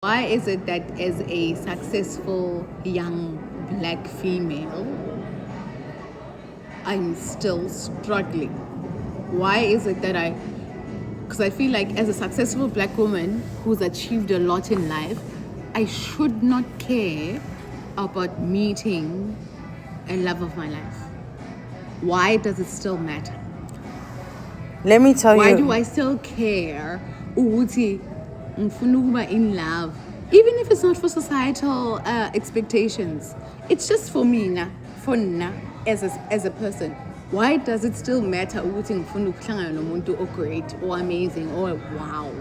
Why is it that as a successful young black female, I'm still struggling? Why is it that because I feel like as a successful black woman who's achieved a lot in life, I should not care about meeting a love of my life. Why does it still matter? Let me tell Why you. do I still care? Ukuthi ngifuna ukuba in love, even if it's not for societal expectations. It's just for me na, for na as a person. Why does it still matter ukuthi ngifuna ukuhlangana nomuntu great or amazing or wow?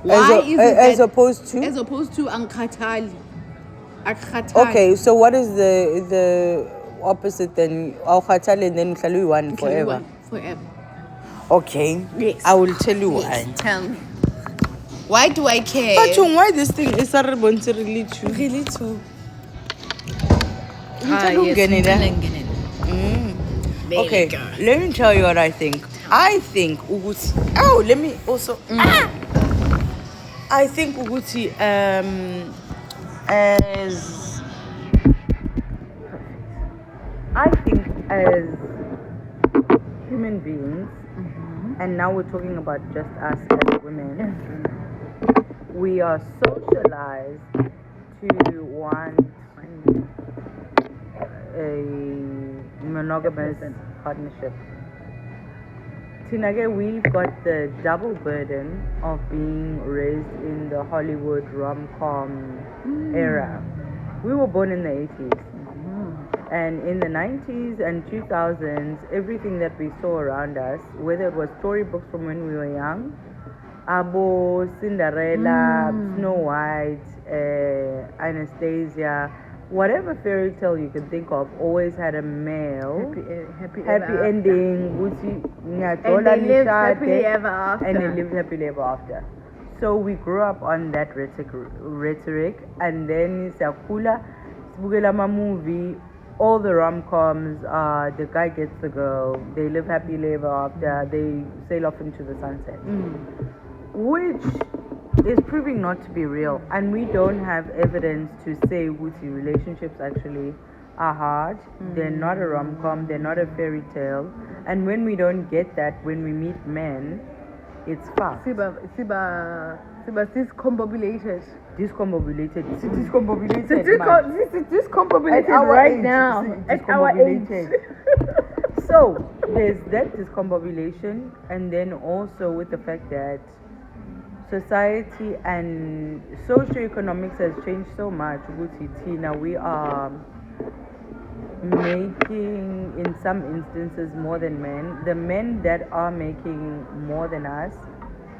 Why is it as that, opposed to? as opposed to angikhathali? Okay, so what is the opposite then? Awukhathali and then uhlala uyi-one forever. Forever. Okay. Yes. I will tell you why. Yes, tell me. Why do I care? But why this thing is really true? Really too. Okay, let me tell you what I think. I think Uguti. Oh, let me also. I think Uguti as I think as human beings, and now we're talking about just us as women. We are socialized to want a monogamous partnership. Tinage, we've got the double burden of being raised in the Hollywood rom-com era. We were born in the 80s. And in the 90s and 2000s, everything that we saw around us, whether it was storybooks from when we were young, Abo, Cinderella, Snow White, Anastasia, whatever fairy tale you can think of, always had a male happy ending. And they lived happily ever after. And they lived happily ever after. So we grew up on that rhetoric, and then Sakula, Sbugela movie. All the rom-coms, the guy gets the girl, they live happily ever after, they sail off into the sunset. Which is proving not to be real. And we don't have evidence to say Wuti relationships actually are hard. They're not a rom-com, they're not a fairy tale. And when we don't get that, when we meet men, it's fast. Siba discombobulated. Discombobulated right now. At our age. So there's that discombobulation, and then also with the fact that society and socioeconomics has changed so much. Now we are making, in some instances, more than men. The men that are making more than us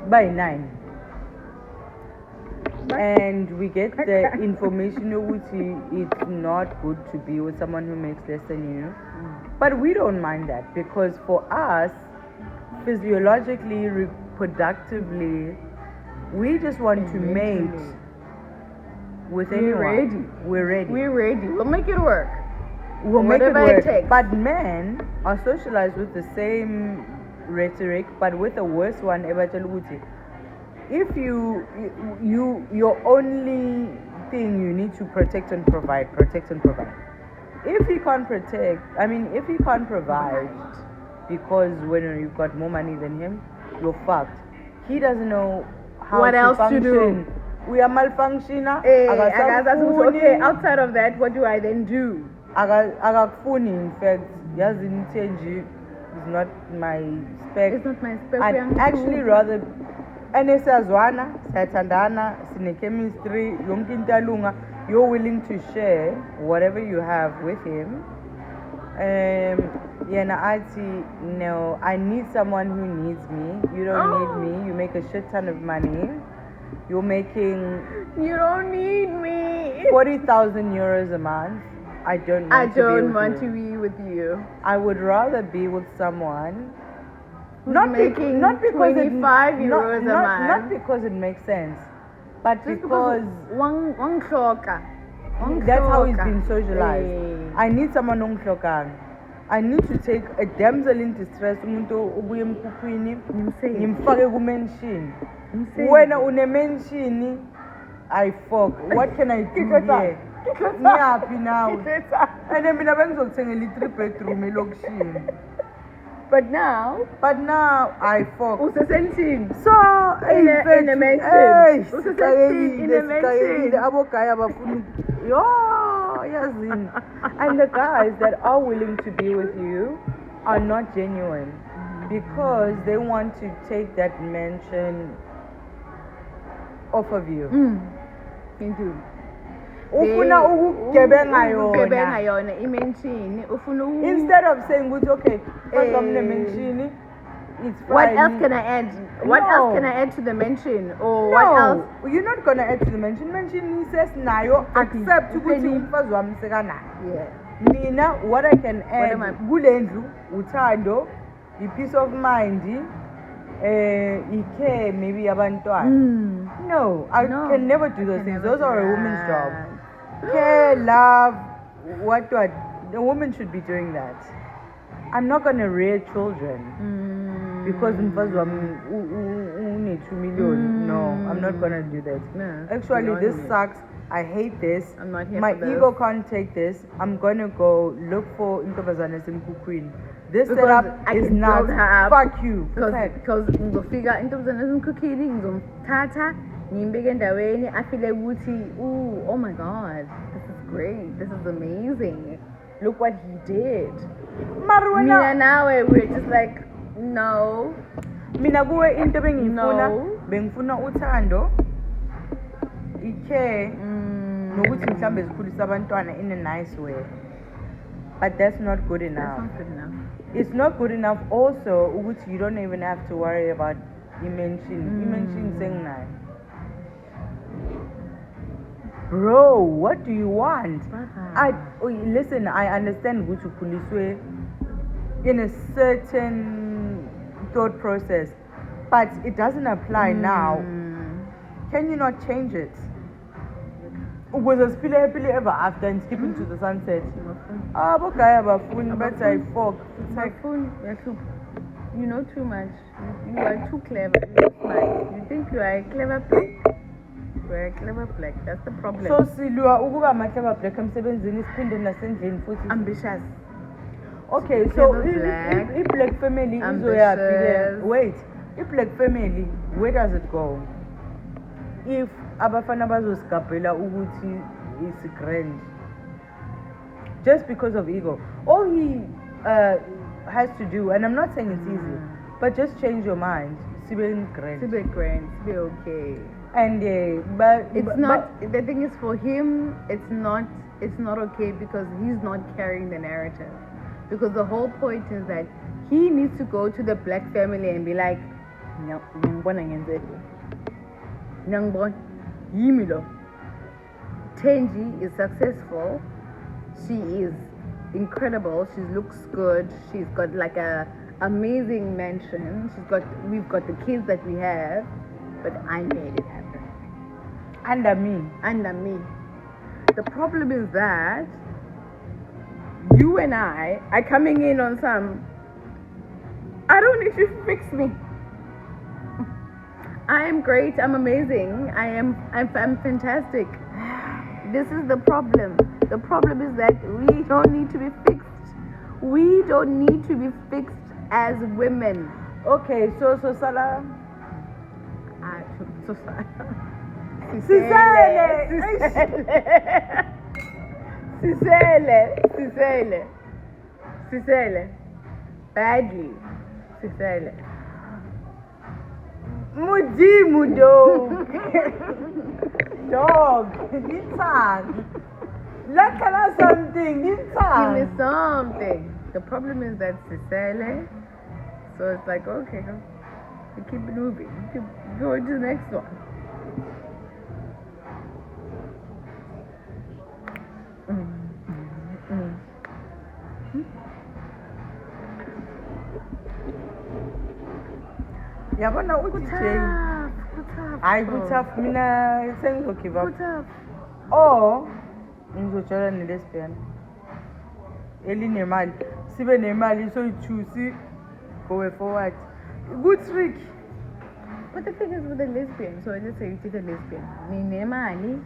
by 9. And we get the information it's not good to be with someone who makes less than you. But we don't mind that, because for us, physiologically, reproductively, we just want to mate with anyone. We're ready. We'll make it work. We'll make it Whatever work. it takes. But men are socialized with the same rhetoric, but with a worse one. If your only thing you need to protect and provide. If he can't provide, because when you've got more money than him, you're fucked. He doesn't know how what to else function. to do? We are malfunctioning. Okay, outside of that, what do I then do? Akakufuni, in fact, yazi nithenji is not my spec. It's not my spec. I'd actually rather enesazwana, sayathandana, sine chemistry, yonke into alunga, you're willing to share whatever you have with him. No, I need someone who needs me. You don't need me. You make a shit ton of money. You're making... You don't need me. 40,000 euros a month. I don't want to be with you. I would rather be with someone who's making 25 euros a month. Not because it makes sense, but just because one that's how it's been socialized. I need someone onghlokang. I need to take a damsel in distress, umuntu obuye emkhukhwini, ngimfake ku-mention. Wena une-mention I fuck. What can I do here? Ngiyaphi nawe? And then mina bengizokuthengela i-3 bedroom elokishini. But now, I fuck. usesendlini. So, In a mansion. Usesendlini In a mansion. Abogaya bafuna yo yazini. And the guys that are willing to be with you are not genuine because they want to take that mansion off of you. Into. Ufuna ukugebenga Ukugebenga yona. yona imenshini. Ufuna Instead of saying ukuthi okay, first I'm the mention, it's fine. What else can I add? What No. else can I add to the mention? Or No, what else? you're not gonna add to the mention. Mention says nayo accept ukuthi umfazi wami sekanayo. Yeah. Mina what I can add am I- kulendlu uthando, i-peace of mind, i-care maybe yabantwana. No, I No, can never do those can things. never Those do are a woman's job. that. Care, love, what. The woman should be doing that. I'm not gonna rear children because umfazi wami une 2 million. No, I'm not gonna do that. No, Actually, you don't this do it. sucks. I hate this. I'm not here My for this. ego can't take this. I'm gonna go look for Intobazana Queen. This setup I is can not. build her up. Fuck you. Protect. Because ngizofika intombazane ezimkhukhini ngizomthatha ngimbeke endaweni afile ukuthi oh my god, this is great, this is amazing, look what he did. Mara Mina wena nawe we're just like no. mina kuwe into bengifuna No. bengifuna uthando, i-care nokuthi mhlambe zikhulisa abantwana in a nice way. But that's not good That's enough. not good enough. It's not good enough also ukuthi you don't even have to worry about i-mention senginayo. Bro, what do you want? Listen, I understand ukuthi ukhuliswe in a certain thought process, but it doesn't apply now. Can you not change it? Ukuze siphile happily ever after and skip into the sunset. Abogaya bafuni bathi I fuck. It's like You know too much. You are too clever. You're smart. You think you are a clever black. You are a clever black. That's the problem. so silwa ukuba amahlaba black emsebenzini siphinde nasendlini futhi. Ambitious. Okay, so Clever black, if black family izoyaphi then? ambitious. Wait, if black family, where does it go? If abafana bazosigabhela ukuthi is grand, just because of ego, all he has to do, and I'm not saying it's easy, but just change your mind. Sibe grand. To be grand. To be okay. And but It's not. The thing is, for him, it's not. It's not okay because he's not carrying the narrative. Because the whole point is that he needs to go to the black family and be like, "No, ngiyangibona ngenzeni. Ngiyangibona, yimi lo. Tenji is successful. She is incredible. She looks good. She's got like a amazing mansion. We've got the kids that we have, but I made it happen under me. under me. The problem is that you and I are coming in on some. I don't need you to fix me. I am great. I'm amazing. I'm fantastic. This is the problem. The problem is that we don't need to be fixed. We don't need to be fixed as women. Okay, so Sala. So sorry. Sisele. Badly. Sisele. Mudimu dog. Dog. Nitang. Let us something. Give me Nitang. something. The problem is that Sisele. So it's like, okay, we keep it moving. Keep going to the next one. Yabona uthi Jay. Hayi kutough mina sengizo give up. Or ngizotshala nelesbian. Elinemali. Sibe nemali so ichusi go forward. Good trick. But the thing is with a lesbian, so let's say you did a lesbian. Ninemali,